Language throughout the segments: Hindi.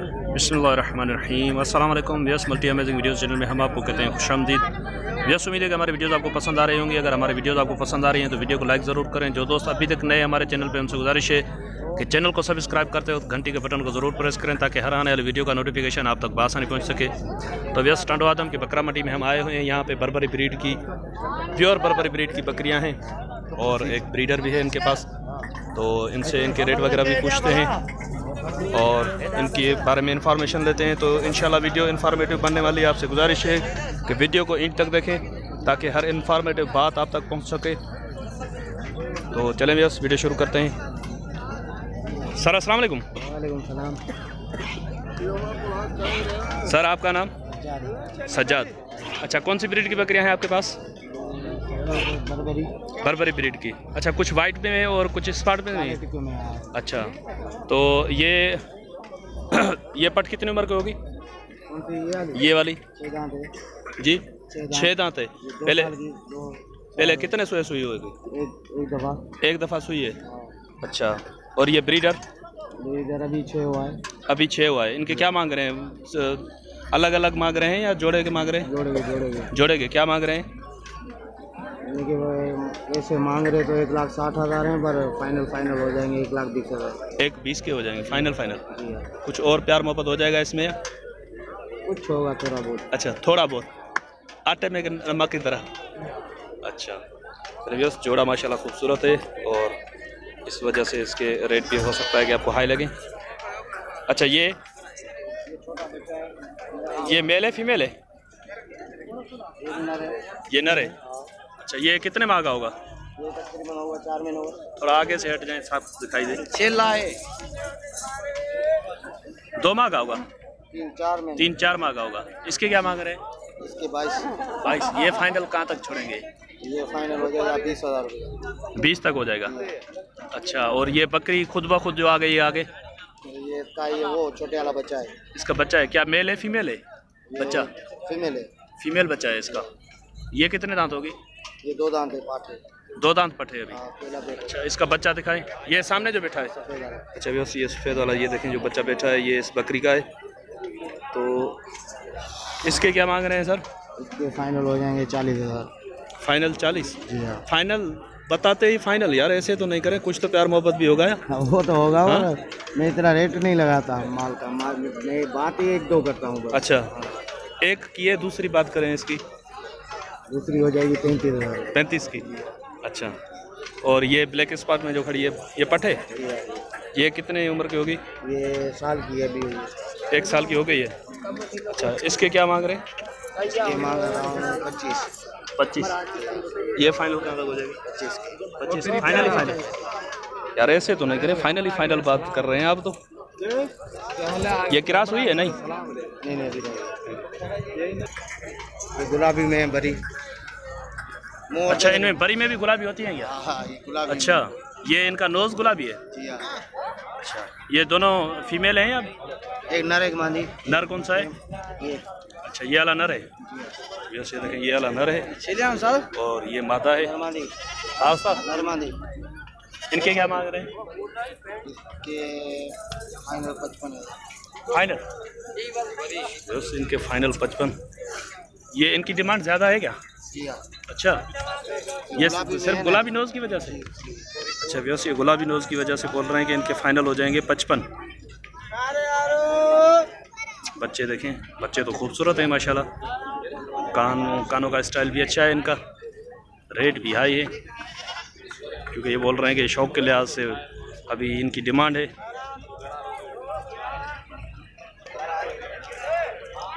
बिस्मिल्लाहिर्रहमानिर्रहीम। अस्सलाम वालेकुम। व्यस मल्टी अमेजिंग वीडियोज़ चैनल में हम आपको कहते हैं खुशामदीद। व्यस उम्मीद है कि हमारे वीडियोज़ आपको पसंद आ रही होंगी। अगर हमारे वीडियोज़ आपको पसंद आ रही हैं तो वीडियो को लाइक ज़रूर करें। जो दोस्त अभी तक नए हमारे चैनल पर, उनसे गुजारिश है कि चैनल को सब्सक्राइब करते वक्त घंटी के बटन को ज़रूर प्रेस करें ताकि हर आने वाली वीडियो का नोटिफिकेशन आप तक बआसानी पहुँच सके। तो व्यस टांडो आदम की बकरा मंडी में हम आए हुए हैं। यहाँ पर बर्बरी ब्रीड की, प्योर बर्बरी ब्रीड की बकरियाँ हैं और एक ब्रीडर भी है इनके पास। तो इनसे इनके रेट वगैरह भी पूछते हैं और इनके बारे में इंफॉर्मेशन लेते हैं। तो इंशाल्लाह वीडियो इन्फॉर्मेटिव बनने वाली है। आपसे गुजारिश है कि वीडियो को एंड तक देखें ताकि हर इन्फॉर्मेटिव बात आप तक पहुंच सके। तो चलें बस वीडियो शुरू करते हैं। सर अस्सलाम वालेकुम। वालेकुम सलाम। सर आपका नाम? सज्जाद। अच्छा, कौन सी ब्रीड की बकरियां हैं आपके पास? बर्बरी ब्रीड की। अच्छा, कुछ वाइट में है और कुछ स्पॉट में है। अच्छा, तो ये पट कितनी उम्र की होगी? ये वाली जी 6 दांत है। पहले कितने सुई होगी? एक दफ़ा सुई है। अच्छा, और ये ब्रीडर अभी 6 हुआ है। अभी 6 हुआ है। इनके क्या मांग रहे हैं? अलग अलग मांग रहे हैं या जोड़े के मांग रहे हैं? जोड़े के क्या मांग रहे हैं? ऐसे मांग रहे तो 1,60,000 हैं, पर फाइनल हो जाएंगे 1,20,000। 1,20 के हो जाएंगे फाइनल। कुछ और प्यार मोहब्बत हो जाएगा इसमें या कुछ होगा थोड़ा बहुत? अच्छा, थोड़ा बहुत आटे में नमक की तरह। अच्छा, रिव्यूस जोड़ा माशाल्लाह खूबसूरत है और इस वजह से इसके रेट भी हो सकता है कि आपको हाई लगे। अच्छा, ये मेल है फीमेल है? ये नर है। अच्छा, ये कितने माह का होगा? ये तकरीबन होगा 4 महीने होगा। थोड़ा आगे से हट जाए, साफ दिखाई दे। 6 लाख है। 2 माह का होगा? 3-4 माह का होगा। इसके क्या मांग रहे हैं? इसके 22। ये फाइनल कहाँ तक छोड़ेंगे? ये फाइनल हो जाएगा 20,000 रुपये। 20 तक हो जाएगा। अच्छा, और ये बकरी खुद ब खुद जो आ गई है आगे, ये वो छोटे वाला बच्चा है। इसका बच्चा है क्या? मेल है फीमेल है? बच्चा फीमेल है। फीमेल बच्चा है इसका। ये कितने दांत होगी? ये 2 दांत है, पाठ है। 2 दांत पटे है अभी। पहला बेटा। अच्छा, इसका बच्चा दिखाएं। ये सामने जो बैठा है। अच्छा, बस ये सफ़ेद वाला, ये देखें जो बच्चा बैठा है, ये इस बकरी का है। तो इसके क्या मांग रहे हैं सर? इसके फाइनल हो जाएंगे 40,000। फाइनल 40? जी हाँ। फाइनल बताते ही फाइनल यार, ऐसे तो नहीं करें, कुछ तो प्यार मोहब्बत भी होगा यार। वो तो होगा। हाँ? मैं इतना रेट नहीं लगाता माल का। मैं बात ही 1-2 करता हूँ। अच्छा, एक की है, दूसरी बात करें इसकी? दूसरी हो जाएगी 35,000। 35 की। अच्छा, और ये ब्लैक स्पॉट में जो खड़ी है ये पट है? ये कितने उम्र की होगी? ये साल की है अभी। 1 साल की हो गई है। अच्छा, इसके क्या मांग रहे हैं? इसके मांग रहा हूँ 25। ये फाइनल कहाँ तक हो जाएगी? 25 फाइनल यार, ऐसे तो नहीं करें, फाइनल बात कर रहे हैं आप तो। ये क्रॉस हुई है? नहीं अभी नहीं। ये गुलाबी में बरी। अच्छा, इनमें बरी में भी गुलाबी होती है क्या? हाँ, ये गुलाबी। अच्छा, ये इनका नोज गुलाबी है? अच्छा, ये दोनों फीमेल हैं या? एक नर एक मादी। नर कौन सा है? ये। अच्छा, ये वाला नर है। वैसे देखें, ये वाला नर है और ये मादा है। नर मादी। इनके क्या मांग रहे हैं? इसके फाइनल 55,000। फाइनल बस इनके फाइनल 55। ये इनकी डिमांड ज़्यादा है क्या? जी हाँ। अच्छा, ये सिर्फ गुलाबी नोज़ की वजह से? अच्छा, वैसे ये गुलाबी नोज़ की वजह से बोल रहे हैं कि इनके फाइनल हो जाएंगे 55। बच्चे देखें, बच्चे तो खूबसूरत हैं माशाल्लाह। कानों का स्टाइल भी अच्छा है इनका। रेट भी हाई है क्योंकि ये बोल रहे हैं कि शौक़ के लिहाज से अभी इनकी डिमांड है।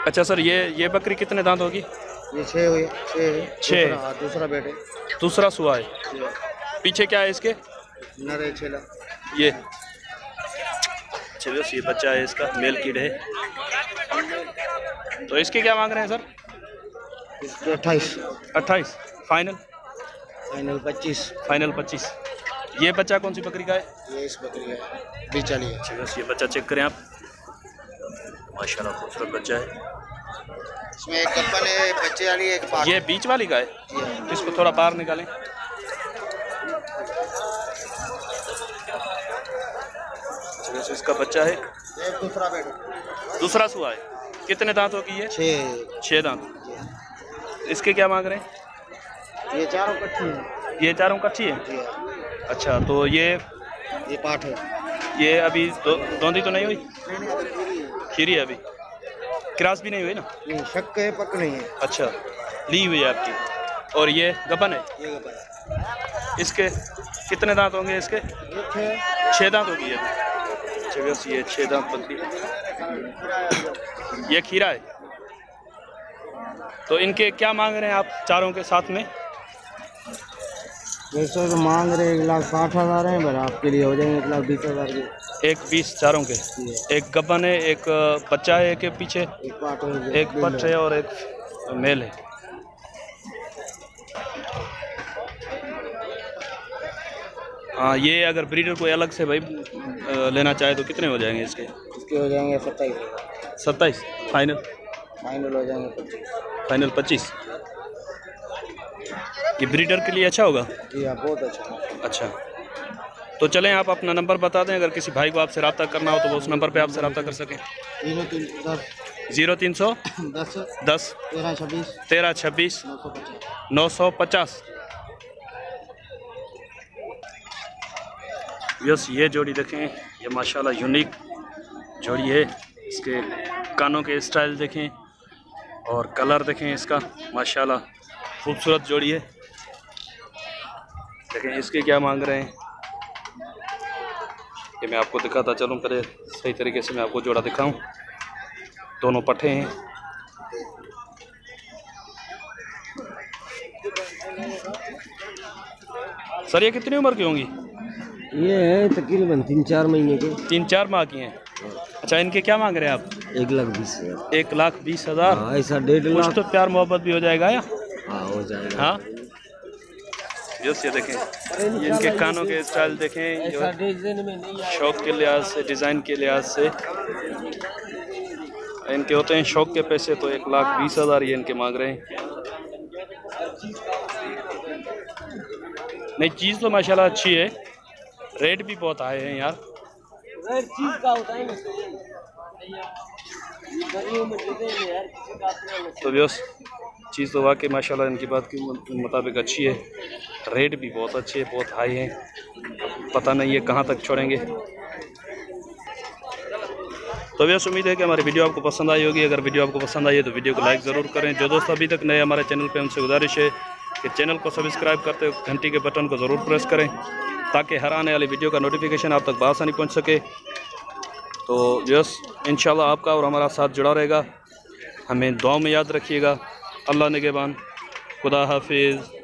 अच्छा सर, ये बकरी कितने दांत होगी? ये 6 हुई। 6। दूसरा बेटे। दूसरा सुआ है। पीछे क्या है इसके? नर है 6 लाख। ये ये बच्चा है इसका, मेल किड है। तो इसके क्या मांग रहे हैं सर? इसके 28। फाइनल 25। ये बच्चा कौन सी बकरी का है? ये इस बकरी का है, बीच वाली है। अच्छा, बस ये बच्चा चेक करें आप, माशाल्लाह खूबसूरत बच्चा है। इसमें एक कप्पन है बच्चे वाली, एक पार्ट। ये बीच वाली का है। इसको थोड़ा बाहर निकालें। इसका बच्चा है। एक दूसरा बेटा। दूसरा सुआ है। कितने दांतों की है? 6 दांत। इसके क्या मांग रहे हैं? ये चारों कच्ची है। ये चारों कच्ची है। जी हाँ। अच्छा, तो ये पाठ है। ये अभी दोंदी तो नहीं हुई? नहीं अभी खीरी है। खीरी है अभी, क्रॉस भी नहीं हुई ना? नहीं, शक है, पक नहीं है। अच्छा, ली हुई है आपकी। और ये गबन है? ये गबन है। इसके कितने दांत होंगे इसके? 6 दांत होगी है। अच्छा बस ये 6 दांत बनती है। ये खीरा है। तो इनके क्या मांग रहे हैं आप चारों के साथ में? वैसे तो मांग रहे 1,60,000 है, पर आपके लिए हो जाएंगे 1,20,000 के। 1,20,000 चारों के। एक गबन है, एक बच्चा है के पीछे, एक पाठ है, एक पट है और एक मेल है। हाँ, ये अगर ब्रीडर कोई अलग से भाई लेना चाहे तो कितने हो जाएंगे इसके? इसके हो जाएंगे 27,000। 27 फाइनल? फाइनल हो जाएंगे 25। फाइनल 25। ये ब्रीडर के लिए अच्छा होगा? जी हाँ, बहुत अच्छा। अच्छा, तो चलें आप अपना नंबर बता दें, अगर किसी भाई को आपसे रब्ता करना हो तो वो उस नंबर पे आपसे रब्ता कर सकें। 0310 10 13 26 950। यस, ये जोड़ी देखें, ये माशाल्लाह यूनिक जोड़ी है। इसके कानों के स्टाइल देखें और कलर देखें इसका, माशाल्लाह खूबसूरत जोड़ी है। देखें इसके क्या मांग रहे हैं, ये मैं आपको दिखाता चलूँ। पहले सही तरीके से मैं आपको जोड़ा दिखाऊं। दोनों पट्टे हैं। सर ये कितनी उम्र की होंगी? ये है तकरीबन 3-4 महीने के। 3-4 माह की हैं। अच्छा, इनके क्या मांग रहे हैं आप? 1,20,000। 1,20,000। ऐसा 1.5 लाख कुछ तो प्यार मोहब्बत भी हो जाएगा या? हाँ, हो जाएगा। हाँ, यस, ये देखें, ये इनके कानों के स्टाइल देखें, जो शौक के लिहाज से, डिज़ाइन के लिहाज से इनके होते हैं शौक के पैसे। तो 1,20,000 ये इनके मांग रहे हैं। नहीं, चीज़ तो माशाल्लाह अच्छी है, रेट भी बहुत हाई है यार। चीज का होता है तो व्यस चीज़ तो वाकई माशाल्लाह इनकी बात के मुताबिक अच्छी है, रेट भी बहुत अच्छे है, बहुत हाई है। पता नहीं है कहाँ तक छोड़ेंगे। तो व्यस उम्मीद है कि हमारी वीडियो आपको पसंद आई होगी। अगर वीडियो आपको पसंद आई है तो वीडियो को लाइक ज़रूर करें। जो दोस्त अभी तक नए हमारे चैनल पे, उनसे गुजारिश है कि चैनल को सब्सक्राइब करते हुए घंटी के बटन को ज़रूर प्रेस करें, ताकि हर आने वाली वीडियो का नोटिफिकेशन आप तक बआसानी पहुंच सके। तो यस, इंशाल्लाह आपका और हमारा साथ जुड़ा रहेगा। हमें दुआ में याद रखिएगा। अल्लाह निगहबान। खुदा हाफिज़।